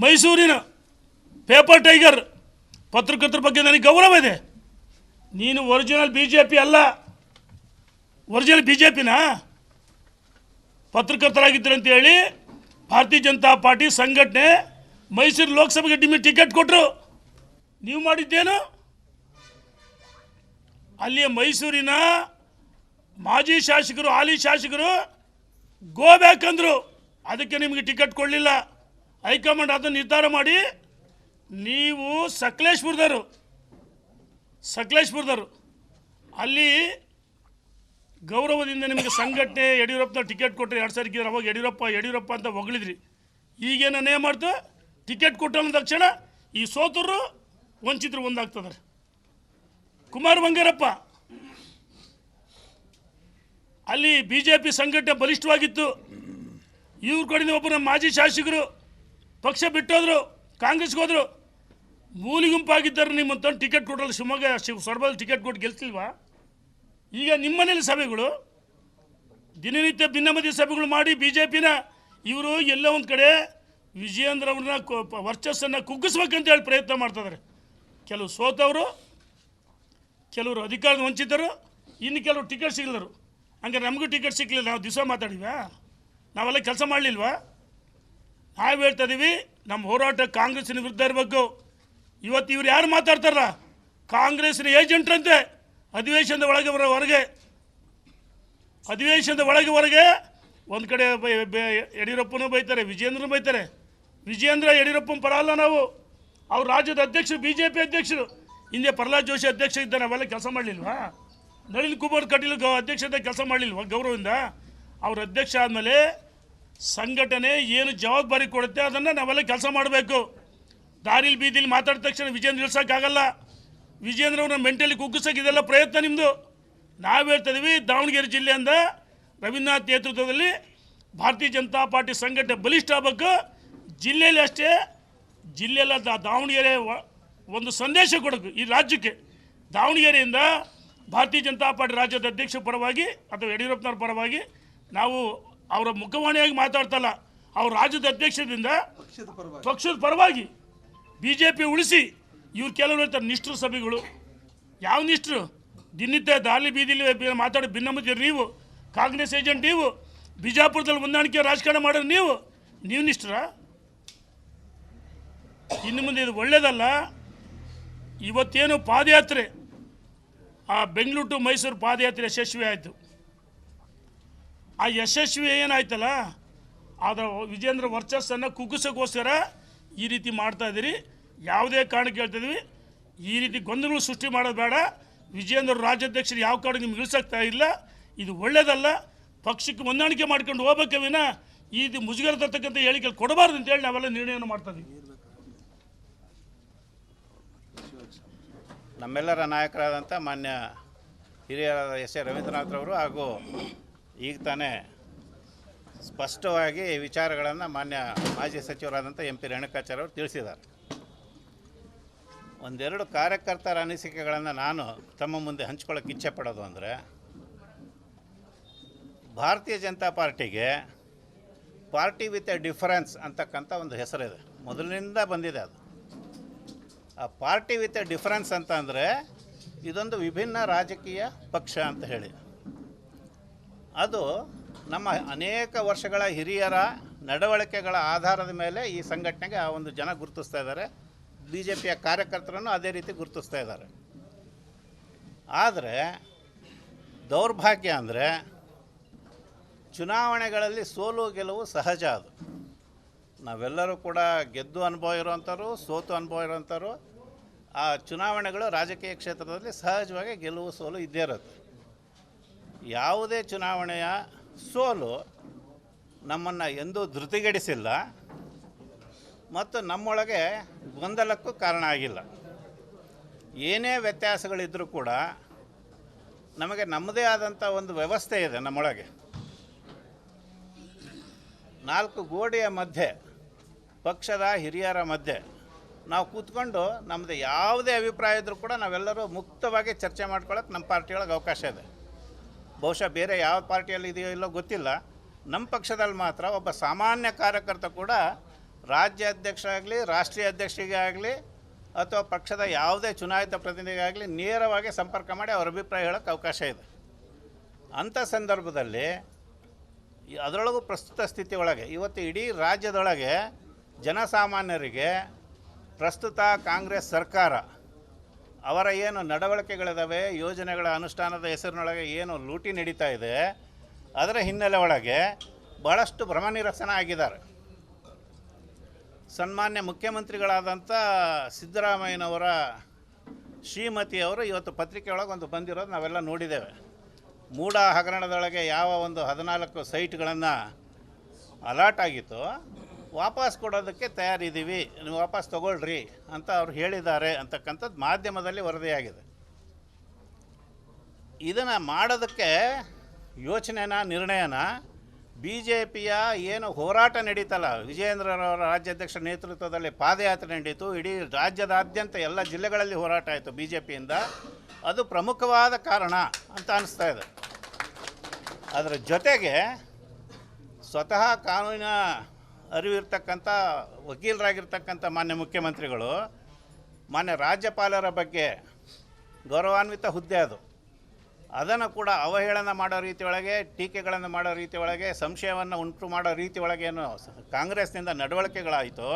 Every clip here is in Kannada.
ಮೈಸೂರಿನ ಪೇಪರ್ ಟೈಗರ್ ಪತ್ರಕರ್ತರ ಬಗ್ಗೆ ನನಗೆ ಗೌರವ ಇದೆ. ನೀನು ಒರಿಜಿನಲ್ ಬಿ ಜೆ ಪಿ ಅಲ್ಲ, ಒರಿಜಿನಲ್ ಬಿ ಜೆ ಪಿನ ಪತ್ರಕರ್ತರಾಗಿದ್ದರು ಅಂತೇಳಿ ಭಾರತೀಯ ಜನತಾ ಪಾರ್ಟಿ ಸಂಘಟನೆ ಮೈಸೂರು ಲೋಕಸಭೆಗೆ ಟಿಕೆಟ್ ಕೊಟ್ಟರು. ನೀವು ಮಾಡಿದ್ದೇನು? ಅಲ್ಲಿಯ ಮೈಸೂರಿನ ಮಾಜಿ ಶಾಸಕರು, ಹಾಲಿ ಶಾಸಕರು ಗೋ ಬ್ಯಾಕ್ ಅಂದರು. ಅದಕ್ಕೆ ನಿಮಗೆ ಟಿಕೆಟ್ ಕೊಡಲಿಲ್ಲ. ಹೈಕಮಾಂಡ್ ಅದನ್ನು ನಿರ್ಧಾರ ಮಾಡಿ ನೀವು ಸಕಲೇಶ್ಪುರದವರು ಅಲ್ಲಿ ಗೌರವದಿಂದ ನಿಮಗೆ ಸಂಘಟನೆ ಯಡಿಯೂರಪ್ಪನ ಟಿಕೆಟ್ ಕೊಟ್ಟರೆ 2 ಸಾರಿ ಇದ್ದರೆ ಅವಾಗ ಯಡಿಯೂರಪ್ಪ ಅಂತ ಹೊಗಳಿದ್ರಿ. ಈಗೇನೇ ಮಾಡ್ತು, ಟಿಕೆಟ್ ಕೊಟ್ಟ ತಕ್ಷಣ ಈ ಸೋತರು ವಂಚಿತರು ಒಂದಾಗ್ತದೆ. ಕುಮಾರ್ ಬಂಗಾರಪ್ಪ ಅಲ್ಲಿ ಬಿ ಜೆ ಪಿ ಸಂಘಟನೆ ಬಲಿಷ್ಠವಾಗಿತ್ತು. ಇವ್ರ ಕಡೆಯಿಂದ ಒಬ್ಬರು ಮಾಜಿ ಶಾಸಕರು ಪಕ್ಷ ಬಿಟ್ಟೋದ್ರು, ಕಾಂಗ್ರೆಸ್ಗೆ ಹೋದರು. ಮೂಲಿ ಗುಂಪಾಗಿದ್ದರು. ನಿಮ್ಮಂತ ಟಿಕೆಟ್ ಕೊಟ್ಟಲ್ಲ, ಶಿವಮೊಗ್ಗ ಸೊರಬದಲ್ಲಿ ಟಿಕೆಟ್ ಕೊಟ್ಟು ಗೆಲ್ತಿಲ್ವಾ? ಈಗ ನಿಮ್ಮನೇಲಿ ಸಭೆಗಳು ದಿನನಿತ್ಯ ಭಿನ್ನಮತಿ ಸಭೆಗಳು ಮಾಡಿ ಬಿ ಜೆ ಪಿನ ಇವರು ಎಲ್ಲ ಒಂದು ಕಡೆ ವಿಜಯೇಂದ್ರ ಅವ್ರನ್ನ ವರ್ಚಸ್ಸನ್ನು ಕುಗ್ಗಿಸ್ಬೇಕಂತ ಹೇಳಿ ಪ್ರಯತ್ನ ಮಾಡ್ತಿದ್ದಾರೆ. ಕೆಲವು ಸೋತವರು, ಕೆಲವರು ಅಧಿಕಾರದ ವಂಚಿತರು, ಇನ್ನು ಕೆಲವರು ಟಿಕೆಟ್ ಸಿಗಲಿದ್ರು. ಹಂಗೆ ನಮಗೂ ಟಿಕೆಟ್ ಸಿಗಲಿಲ್ಲ, ನಾವು ದಿವಸ ಮಾತಾಡಿವಾ? ನಾವೆಲ್ಲ ಕೆಲಸ ಮಾಡಲಿಲ್ವಾ? ನಾವು ಹೇಳ್ತಾ ಇದ್ದೀವಿ, ನಮ್ಮ ಹೋರಾಟ ಕಾಂಗ್ರೆಸ್ಸಿನ ವಿರುದ್ಧ ಇರಬೇಕು. ಇವತ್ತು ಇವ್ರು ಯಾರು ಮಾತಾಡ್ತಾರಲ್ಲ, ಕಾಂಗ್ರೆಸ್ಸಿನ ಏಜೆಂಟ್ರಂತೆ. ಅಧಿವೇಶನದ ಹೊರಗೆ ಒಂದು ಕಡೆ ಯಡಿಯೂರಪ್ಪನೂ ಬೈತಾರೆ, ವಿಜಯೇಂದ್ರನೂ ಬೈತಾರೆ. ವಿಜಯೇಂದ್ರ ಯಡಿಯೂರಪ್ಪನ ಪರ ಅಲ್ಲ ನಾವು. ಅವ್ರು ರಾಜ್ಯದ ಅಧ್ಯಕ್ಷರು, ಬಿ ಜೆ ಪಿ ಅಧ್ಯಕ್ಷರು. ಹಿಂದೆ ಪ್ರಹ್ಲಾದ್ ಜೋಶಿ ಅಧ್ಯಕ್ಷ ಇದ್ದ, ನಾವೆಲ್ಲ ಕೆಲಸ ಮಾಡಲಿಲ್ವಾ? ನಳಿನ್ ಕುಮಾರ್ ಕಟೀಲ್ ಅಧ್ಯಕ್ಷತೆ ಕೆಲಸ ಮಾಡಲಿಲ್ವಾ ಗೌರವದಿಂದ? ಅವ್ರ ಅಧ್ಯಕ್ಷ ಆದಮೇಲೆ ಸಂಘಟನೆ ಏನು ಜವಾಬ್ದಾರಿ ಕೊಡುತ್ತೆ ಅದನ್ನು ನಾವೆಲ್ಲ ಕೆಲಸ ಮಾಡಬೇಕು. ದಾರಿಲಿ ಬೀದಿಲಿ ಮಾತಾಡಿದ ತಕ್ಷಣ ವಿಜಯೇಂದ್ರ ಇಳಿಸೋಕ್ಕಾಗಲ್ಲ. ವಿಜಯೇಂದ್ರ ಅವ್ರನ್ನ ಮೆಂಟಲಿ ಕುಗ್ಗಿಸೋಕೆ ಇದೆಲ್ಲ ಪ್ರಯತ್ನ ನಿಮ್ಮದು. ನಾವು ಹೇಳ್ತಾ ಇದ್ದೀವಿ, ದಾವಣಗೆರೆ ಜಿಲ್ಲೆಯಿಂದ ರವೀಂದ್ರನಾಥ್ ನೇತೃತ್ವದಲ್ಲಿ ಭಾರತೀಯ ಜನತಾ ಪಾರ್ಟಿ ಸಂಘಟನೆ ಬಲಿಷ್ಠ ಆಗಬೇಕು. ಜಿಲ್ಲೆಯಲ್ಲಿ ಅಷ್ಟೇ, ಜಿಲ್ಲೆಯಲ್ಲ ದಾವಣಗೆರೆ ಒಂದು ಸಂದೇಶ ಕೊಡಬೇಕು ಈ ರಾಜ್ಯಕ್ಕೆ. ದಾವಣಗೆರೆಯಿಂದ ಭಾರತೀಯ ಜನತಾ ಪಾರ್ಟಿ ರಾಜ್ಯದ ಅಧ್ಯಕ್ಷರ ಪರವಾಗಿ ಅಥವಾ ಯಡಿಯೂರಪ್ಪನವ್ರ ಪರವಾಗಿ ನಾವು ಅವರ ಮುಖವಾಣಿಯಾಗಿ ಮಾತಾಡ್ತಲ್ಲ, ಅವ್ರ ರಾಜ್ಯದ ಅಧ್ಯಕ್ಷದಿಂದ ಪಕ್ಷದ ಪರವಾಗಿ ಬಿ ಜೆ ಪಿ ಉಳಿಸಿ. ಇವ್ರು ಕೆಲವರು ಹೇಳ್ತಾರೆ ನಿಷ್ಠರು ಸಭೆಗಳು. ಯಾವ ನಿಷ್ಠರು? ದಿನನಿತ್ಯ ದಾರಿ ಬೀದಿಲಿ ಮಾತಾಡೋ ಭಿನ್ನಮತಿ ನೀವು, ಕಾಂಗ್ರೆಸ್ ಏಜೆಂಟ್ ನೀವು, ಬಿಜಾಪುರದಲ್ಲಿ ಹೊಂದಾಣಿಕೆ ರಾಜಕಾರಣ ಮಾಡೋರು ನೀವು ನಿಷ್ಠರ? ಇನ್ನು ಮುಂದೆ ಇದು ಒಳ್ಳೆಯದಲ್ಲ. ಇವತ್ತೇನು ಪಾದಯಾತ್ರೆ, ಆ ಬೆಂಗಳೂರು ಟು ಮೈಸೂರು ಪಾದಯಾತ್ರೆ ಯಶಸ್ವಿ ಆಯಿತು. ಆ ಯಶಸ್ವಿ ಏನಾಯ್ತಲ್ಲ, ಅದರ ವಿಜಯೇಂದ್ರ ವರ್ಚಸ್ಸನ್ನು ಕುಗ್ಗಿಸೋಕ್ಕೋಸ್ಕರ ಈ ರೀತಿ ಮಾಡ್ತಾಯಿದ್ದೀರಿ. ಯಾವುದೇ ಕಾರಣಕ್ಕೆ ಹೇಳ್ತಿದ್ವಿ, ಈ ರೀತಿ ಗೊಂದಲಗಳು ಸೃಷ್ಟಿ ಮಾಡೋದು ಬೇಡ. ವಿಜಯೇಂದ್ರ ರಾಜ್ಯಾಧ್ಯಕ್ಷರು ಯಾವ ಕಾರಣಕ್ಕೆ ನಿಮ್ಗೆ ಇಳಿಸೋಗ್ತಾ ಇಲ್ಲ. ಇದು ಒಳ್ಳೆಯದಲ್ಲ. ಪಕ್ಷಕ್ಕೆ ಹೊಂದಾಣಿಕೆ ಮಾಡ್ಕೊಂಡು ಹೋಗಬೇಕೆ ವಿನ ಈ ರೀತಿ ಮುಜುಗರ ತರ್ತಕ್ಕಂಥ ಹೇಳಿಕೆ ಕೊಡಬಾರ್ದು ಅಂತೇಳಿ ನಾವೆಲ್ಲ ನಿರ್ಣಯವನ್ನು ಮಾಡ್ತಾಯಿದ್ದೀವಿ. ನಮ್ಮೆಲ್ಲರ ನಾಯಕರಾದಂಥ ಮಾನ್ಯ ಹಿರಿಯರಾದ ಎಸ್ ಎ ರವೀಂದ್ರನಾಥ್ರವರು ಹಾಗೂ ಈಗ ತಾನೇ ಸ್ಪಷ್ಟವಾಗಿ ವಿಚಾರಗಳನ್ನು ಮಾನ್ಯ ಮಾಜಿ ಸಚಿವರಾದಂಥ ಎಂ ಪಿ ರೇಣುಕಾಚಾರ್ಯ ಅವರು ತಿಳಿಸಿದ್ದಾರೆ. ಒಂದೆರಡು ಕಾರ್ಯಕರ್ತರ ಅನಿಸಿಕೆಗಳನ್ನು ನಾನು ತಮ್ಮ ಮುಂದೆ ಹಂಚ್ಕೊಳ್ಳೋಕೆ ಇಚ್ಛೆ ಪಡೋದು ಅಂದರೆ, ಭಾರತೀಯ ಜನತಾ ಪಾರ್ಟಿಗೆ ಪಾರ್ಟಿ ವಿತ್ ಎ ಡಿಫರೆನ್ಸ್ ಅಂತಕ್ಕಂಥ ಒಂದು ಹೆಸರಿದೆ, ಮೊದಲಿನಿಂದ ಬಂದಿದೆ ಅದು. ಆ ಪಾರ್ಟಿ ವಿತ್ ಎ ಡಿಫರೆನ್ಸ್ ಅಂತ ಅಂದರೆ ಇದೊಂದು ವಿಭಿನ್ನ ರಾಜಕೀಯ ಪಕ್ಷ ಅಂತ ಹೇಳಿ. ಅದು ನಮ್ಮ ಅನೇಕ ವರ್ಷಗಳ ಹಿರಿಯರ ನಡವಳಿಕೆಗಳ ಆಧಾರದ ಮೇಲೆ ಈ ಸಂಘಟನೆಗೆ ಆ ಒಂದು ಜನ ಗುರುತಿಸ್ತಾ ಇದ್ದಾರೆ. ಬಿ ಜೆ ಪಿಯ ಕಾರ್ಯಕರ್ತರನ್ನು ಅದೇ ರೀತಿ ಗುರುತಿಸ್ತಾ ಇದ್ದಾರೆ. ಆದರೆ ದೌರ್ಭಾಗ್ಯ ಅಂದರೆ ಚುನಾವಣೆಗಳಲ್ಲಿ ಸೋಲು ಗೆಲುವು ಸಹಜ. ಅದು ನಾವೆಲ್ಲರೂ ಕೂಡ ಗೆದ್ದು ಅನುಭವ ಇರೋವಂಥವ್ರು, ಸೋತು ಅನುಭವ ಇರೋವಂಥವ್ರು. ಆ ಚುನಾವಣೆಗಳು ರಾಜಕೀಯ ಕ್ಷೇತ್ರದಲ್ಲಿ ಸಹಜವಾಗಿ ಗೆಲುವು ಸೋಲು ಇದ್ದೇ ಇರುತ್ತೆ. ಯಾವುದೇ ಚುನಾವಣೆಯ ಸೋಲು ನಮ್ಮನ್ನು ಎಂದೂ ಧೃತಿಗೆಡಿಸಿಲ್ಲ ಮತ್ತು ನಮ್ಮೊಳಗೆ ಗೊಂದಲಕ್ಕೂ ಕಾರಣ ಆಗಿಲ್ಲ. ಏನೇ ವ್ಯತ್ಯಾಸಗಳಿದ್ದರೂ ಕೂಡ ನಮಗೆ ನಮ್ಮದೇ ಆದಂಥ ಒಂದು ವ್ಯವಸ್ಥೆ ಇದೆ ನಮ್ಮೊಳಗೆ. 4 ಗೋಡೆಯ ಮಧ್ಯೆ, ಪಕ್ಷದ ಹಿರಿಯರ ಮಧ್ಯೆ ನಾವು ಕೂತ್ಕೊಂಡು ನಮ್ಮದು ಯಾವುದೇ ಅಭಿಪ್ರಾಯ ಇದ್ದರೂ ಕೂಡ ನಾವೆಲ್ಲರೂ ಮುಕ್ತವಾಗಿ ಚರ್ಚೆ ಮಾಡ್ಕೊಳ್ಳೋಕೆ ನಮ್ಮ ಪಾರ್ಟಿಯೊಳಗೆ ಅವಕಾಶ ಇದೆ. ಬಹುಶಃ ಬೇರೆ ಯಾವ ಪಾರ್ಟಿಯಲ್ಲಿ ಇದೆಯೋ ಇಲ್ಲೋ ಗೊತ್ತಿಲ್ಲ, ನಮ್ಮ ಪಕ್ಷದಲ್ಲಿ ಮಾತ್ರ ಒಬ್ಬ ಸಾಮಾನ್ಯ ಕಾರ್ಯಕರ್ತ ಕೂಡ ರಾಜ್ಯ ಅಧ್ಯಕ್ಷ ಆಗಲಿ ರಾಷ್ಟ್ರೀಯ ಅಧ್ಯಕ್ಷರಿಗೆ ಆಗಲಿ ಅಥವಾ ಪಕ್ಷದ ಯಾವುದೇ ಚುನಾಯಿತ ಪ್ರತಿನಿಧಿಗಾಗಲಿ ನೇರವಾಗಿ ಸಂಪರ್ಕ ಮಾಡಿ ಅವರ ಅಭಿಪ್ರಾಯ ಹೇಳೋಕ್ಕೆ ಅವಕಾಶ ಇದೆ. ಅಂಥ ಸಂದರ್ಭದಲ್ಲಿ ಅದರೊಳಗೂ ಪ್ರಸ್ತುತ ಸ್ಥಿತಿ ಒಳಗೆ ಇವತ್ತು ಇಡೀ ರಾಜ್ಯದೊಳಗೆ ಜನಸಾಮಾನ್ಯರಿಗೆ ಪ್ರಸ್ತುತ ಕಾಂಗ್ರೆಸ್ ಸರ್ಕಾರ ಅವರ ಏನು ನಡವಳಿಕೆಗಳಿದ್ದಾವೆ, ಯೋಜನೆಗಳ ಅನುಷ್ಠಾನದ ಹೆಸರಿನೊಳಗೆ ಏನು ಲೂಟಿ ನಡೀತಾ ಇದೆ, ಅದರ ಹಿನ್ನೆಲೆ ಒಳಗೆ ಭಾಳಷ್ಟು ಭ್ರಮನಿರಸನ ಆಗಿದ್ದಾರೆ. ಸನ್ಮಾನ್ಯ ಮುಖ್ಯಮಂತ್ರಿಗಳಾದಂಥ ಸಿದ್ದರಾಮಯ್ಯನವರ ಶ್ರೀಮತಿಯವರು ಇವತ್ತು ಪತ್ರಿಕೆ ಒಳಗೆ ಒಂದು ಬಂದಿರೋದು ನಾವೆಲ್ಲ ನೋಡಿದ್ದೇವೆ. ಮೂಡ ಹಗರಣದೊಳಗೆ ಯಾವ ಒಂದು 14 ಸೈಟ್ಗಳನ್ನು ಅಲಾಟ್ ಆಗಿತ್ತು, ವಾಪಸ್ ಕೊಡೋದಕ್ಕೆ ತಯಾರಿದ್ದೀವಿ, ನೀವು ವಾಪಸ್ ತೊಗೊಳ್ರಿ ಅಂತ ಅವ್ರು ಹೇಳಿದ್ದಾರೆ ಅಂತಕ್ಕಂಥದ್ದು ಮಾಧ್ಯಮದಲ್ಲಿ ವರದಿಯಾಗಿದೆ. ಇದನ್ನು ಮಾಡೋದಕ್ಕೆ ಯೋಚನೆನ ನಿರ್ಣಯನ ಬಿ ಜೆ ಪಿಯ ಏನು ಹೋರಾಟ ನಡೀತಲ್ಲ, ವಿಜಯೇಂದ್ರರವರ ರಾಜ್ಯಾಧ್ಯಕ್ಷ ನೇತೃತ್ವದಲ್ಲಿ ಪಾದಯಾತ್ರೆ ನಡೀತು, ಇಡೀ ರಾಜ್ಯದಾದ್ಯಂತ ಎಲ್ಲ ಜಿಲ್ಲೆಗಳಲ್ಲಿ ಹೋರಾಟ ಆಯಿತು ಬಿ ಜೆ ಪಿಯಿಂದ, ಅದು ಪ್ರಮುಖವಾದ ಕಾರಣ ಅಂತ ಅನಿಸ್ತಾ ಇದೆ. ಅದರ ಜೊತೆಗೆ ಸ್ವತಃ ಕಾನೂನಿನ ಅರಿವಿರ್ತಕ್ಕಂಥ ವಕೀಲರಾಗಿರ್ತಕ್ಕಂಥ ಮಾನ್ಯ ಮುಖ್ಯಮಂತ್ರಿಗಳು ಮಾನ್ಯ ರಾಜ್ಯಪಾಲರ ಬಗ್ಗೆ ಗೌರವಾನ್ವಿತ ಹುದ್ದೆ ಅದು, ಅದನ್ನು ಕೂಡ ಅವಹೇಳನ ಮಾಡೋ ರೀತಿಯೊಳಗೆ, ಟೀಕೆಗಳನ್ನು ಮಾಡೋ ರೀತಿಯೊಳಗೆ, ಸಂಶಯವನ್ನು ಉಂಟು ಮಾಡೋ ರೀತಿಯೊಳಗೆ ಏನು ಕಾಂಗ್ರೆಸ್ನಿಂದ ನಡವಳಿಕೆಗಳಾಯಿತು,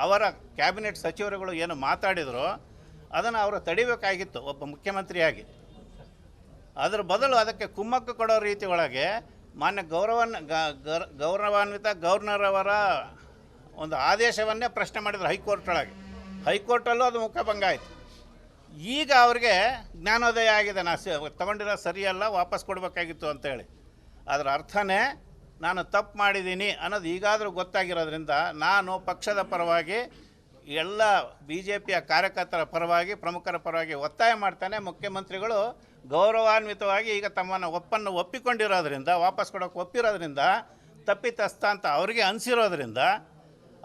ಅವರ ಕ್ಯಾಬಿನೆಟ್ ಸಚಿವರುಗಳು ಏನು ಮಾತಾಡಿದ್ರು ಅದನ್ನು ಅವರು ತಡಿಬೇಕಾಗಿತ್ತು ಒಬ್ಬ ಮುಖ್ಯಮಂತ್ರಿಯಾಗಿ. ಅದರ ಬದಲು ಅದಕ್ಕೆ ಕುಮ್ಮಕ್ಕು ಕೊಡೋ ರೀತಿ ಒಳಗೆ ಮಾನ್ಯ ಗೌರವಾನ್ವಿತ ಗವರ್ನರ್ ಅವರ ಒಂದು ಆದೇಶವನ್ನೇ ಪ್ರಶ್ನೆ ಮಾಡಿದ್ರು ಹೈಕೋರ್ಟ್ ಒಳಗೆ. ಹೈಕೋರ್ಟಲ್ಲೂ ಅದು ಮುಖಭಂಗ ಆಯಿತು. ಈಗ ಅವ್ರಿಗೆ ಜ್ಞಾನೋದಯ ಆಗಿದೆ, ತಗೊಂಡಿರೋ ಸರಿಯಲ್ಲ, ವಾಪಸ್ ಕೊಡಬೇಕಾಗಿತ್ತು ಅಂತೇಳಿ. ಅದರ ಅರ್ಥನೇ ನಾನು ತಪ್ಪು ಮಾಡಿದ್ದೀನಿ ಅನ್ನೋದು ಈಗಾದರೂ ಗೊತ್ತಾಗಿರೋದ್ರಿಂದ ನಾನು ಪಕ್ಷದ ಪರವಾಗಿ ಎಲ್ಲ ಬಿ ಜೆ ಪಿಯ ಕಾರ್ಯಕರ್ತರ ಪರವಾಗಿ, ಪ್ರಮುಖರ ಪರವಾಗಿ ಒತ್ತಾಯ ಮಾಡ್ತಾನೆ. ಮುಖ್ಯಮಂತ್ರಿಗಳು ಗೌರವಾನ್ವಿತವಾಗಿ ಈಗ ತಮ್ಮನ್ನು ಒಪ್ಪಿಕೊಂಡಿರೋದ್ರಿಂದ, ವಾಪಸ್ ಕೊಡೋಕ್ಕೆ ಒಪ್ಪಿರೋದ್ರಿಂದ, ತಪ್ಪಿತಸ್ಥ ಅಂತ ಅವರಿಗೆ ಅನಿಸಿರೋದ್ರಿಂದ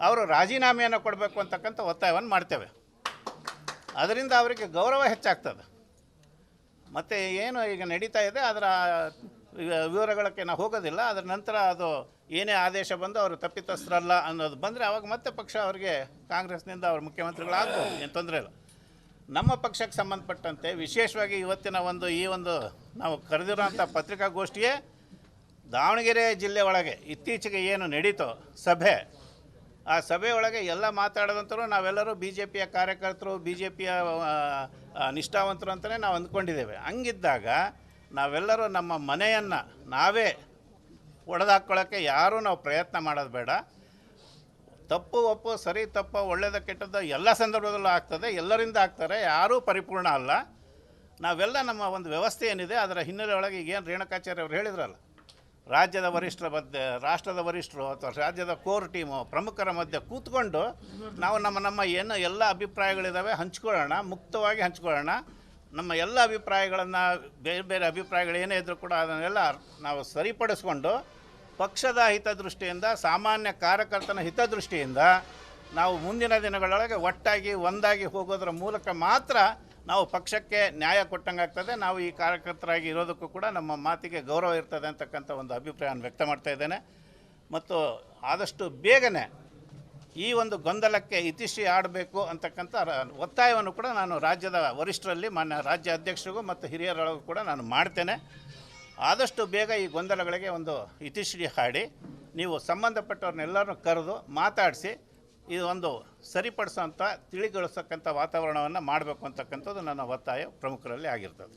ಅವರು ರಾಜೀನಾಮೆಯನ್ನು ಕೊಡಬೇಕು ಅಂತಕ್ಕಂಥ ಒತ್ತಾಯವನ್ನು ಮಾಡ್ತೇವೆ. ಅದರಿಂದ ಅವರಿಗೆ ಗೌರವ ಹೆಚ್ಚಾಗ್ತದೆ. ಮತ್ತು ಏನು ಈಗ ನಡೀತಾ ಇದೆ ಅದರ ವಿವರಗಳಕ್ಕೆ ನಾವು ಹೋಗೋದಿಲ್ಲ. ಅದರ ನಂತರ ಅದು ಏನೇ ಆದೇಶ ಬಂದು ಅವರು ತಪ್ಪಿತಸ್ಥರಲ್ಲ ಅನ್ನೋದು ಬಂದರೆ ಆವಾಗ ಮತ್ತೆ ಪಕ್ಷ ಅವರಿಗೆ ಕಾಂಗ್ರೆಸ್ನಿಂದ ಅವ್ರ ಮುಖ್ಯಮಂತ್ರಿಗಳಾಗ್ಬೋದು, ಏನು ತೊಂದರೆ ಇಲ್ಲ. ನಮ್ಮ ಪಕ್ಷಕ್ಕೆ ಸಂಬಂಧಪಟ್ಟಂತೆ ವಿಶೇಷವಾಗಿ ಇವತ್ತಿನ ಈ ಒಂದು ನಾವು ಕರೆದಿರೋಂಥ ಪತ್ರಿಕಾಗೋಷ್ಠಿಯೇ ದಾವಣಗೆರೆ ಜಿಲ್ಲೆ ಒಳಗೆ ಇತ್ತೀಚೆಗೆ ಏನು ನಡೀತೋ ಸಭೆ, ಆ ಸಭೆಯೊಳಗೆ ಎಲ್ಲ ಮಾತಾಡೋದಂತರೂ ನಾವೆಲ್ಲರೂ ಬಿ ಜೆ ಪಿಯ ಕಾರ್ಯಕರ್ತರು, ಬಿ ಜೆ ಪಿಯ ನಿಷ್ಠಾವಂತರು ಅಂತಲೇ ನಾವು ಅಂದ್ಕೊಂಡಿದ್ದೇವೆ. ಹಂಗಿದ್ದಾಗ ನಾವೆಲ್ಲರೂ ನಮ್ಮ ಮನೆಯನ್ನು ನಾವೇ ಒಡೆದಾಕ್ಕೊಳ್ಳೋಕ್ಕೆ ಯಾರೂ ನಾವು ಪ್ರಯತ್ನ ಮಾಡೋದು ಬೇಡ. ತಪ್ಪು ಒಪ್ಪು, ಸರಿ ತಪ್ಪು, ಒಳ್ಳೆಯದ ಕೆಟ್ಟದ್ದು ಎಲ್ಲ ಸಂದರ್ಭದಲ್ಲೂ ಆಗ್ತದೆ, ಎಲ್ಲರಿಂದ ಆಗ್ತಾರೆ, ಯಾರೂ ಪರಿಪೂರ್ಣ ಅಲ್ಲ. ನಾವೆಲ್ಲ ನಮ್ಮ ಒಂದು ವ್ಯವಸ್ಥೆ ಏನಿದೆ ಅದರ ಹಿನ್ನೆಲೆ ಒಳಗೆ ಈಗೇನು ರೇಣುಕಾಚಾರ್ಯ ಅವರು ಹೇಳಿದ್ರಲ್ಲ, ರಾಜ್ಯದ ವರಿಷ್ಠರ ಮಧ್ಯೆ, ರಾಷ್ಟ್ರದ ವರಿಷ್ಠರು ಅಥವಾ ರಾಜ್ಯದ ಕೋರ್ ಟೀಮು ಪ್ರಮುಖರ ಮಧ್ಯೆ ಕೂತ್ಕೊಂಡು ನಾವು ನಮ್ಮ ಏನು ಎಲ್ಲ ಅಭಿಪ್ರಾಯಗಳಿದ್ದಾವೆ ಹಂಚ್ಕೊಳ್ಳೋಣ, ಮುಕ್ತವಾಗಿ ಹಂಚ್ಕೊಳ್ಳೋಣ. ನಮ್ಮ ಎಲ್ಲ ಅಭಿಪ್ರಾಯಗಳನ್ನು, ಬೇರೆ ಬೇರೆ ಅಭಿಪ್ರಾಯಗಳು ಏನೇ ಇದ್ದರೂ ಕೂಡ ಅದನ್ನೆಲ್ಲ ನಾವು ಸರಿಪಡಿಸ್ಕೊಂಡು ಪಕ್ಷದ ಹಿತದೃಷ್ಟಿಯಿಂದ, ಸಾಮಾನ್ಯ ಕಾರ್ಯಕರ್ತನ ಹಿತದೃಷ್ಟಿಯಿಂದ ನಾವು ಮುಂದಿನ ದಿನಗಳೊಳಗೆ ಒಟ್ಟಾಗಿ ಒಂದಾಗಿ ಹೋಗೋದ್ರ ಮೂಲಕ ಮಾತ್ರ ನಾವು ಪಕ್ಷಕ್ಕೆ ನ್ಯಾಯ ಕೊಟ್ಟಂಗಾಗ್ತದೆ. ನಾವು ಈ ಕಾರ್ಯಕರ್ತರಾಗಿ ಇರೋದಕ್ಕೂ ಕೂಡ ನಮ್ಮ ಮಾತಿಗೆ ಗೌರವ ಇರ್ತದೆ ಅಂತಕ್ಕಂಥ ಒಂದು ಅಭಿಪ್ರಾಯವನ್ನು ವ್ಯಕ್ತ ಮಾಡ್ತಾ ಇದ್ದೇನೆ. ಮತ್ತು ಆದಷ್ಟು ಬೇಗನೆ ಈ ಒಂದು ಗೊಂದಲಕ್ಕೆ ಇತಿಶ್ರೀ ಆಡಬೇಕು ಅಂತಕ್ಕಂಥ ಒತ್ತಾಯವನ್ನು ಕೂಡ ನಾನು ರಾಜ್ಯದ ವರಿಷ್ಠರಲ್ಲಿ, ಮಾನ್ಯ ರಾಜ್ಯ ಅಧ್ಯಕ್ಷರಿಗೂ ಮತ್ತು ಹಿರಿಯರೊಳಗೂ ಕೂಡ ನಾನು ಮಾಡ್ತೇನೆ. ಆದಷ್ಟು ಬೇಗ ಈ ಗೊಂದಲಗಳಿಗೆ ಒಂದು ಇತಿಶ್ರೀ ಹಾಡಿ ನೀವು ಸಂಬಂಧಪಟ್ಟವ್ರನ್ನೆಲ್ಲರನ್ನೂ ಕರೆದು ಮಾತಾಡಿಸಿ ಇದು ಒಂದು ಸರಿಪಡಿಸೋಂಥ, ತಿಳಿಗೊಳಿಸತಕ್ಕಂಥ ವಾತಾವರಣವನ್ನು ಮಾಡಬೇಕು ಅಂತಕ್ಕಂಥದ್ದು ನನ್ನ ಒತ್ತಾಯ ಪ್ರಮುಖರಲ್ಲಿ ಆಗಿರ್ತದೆ.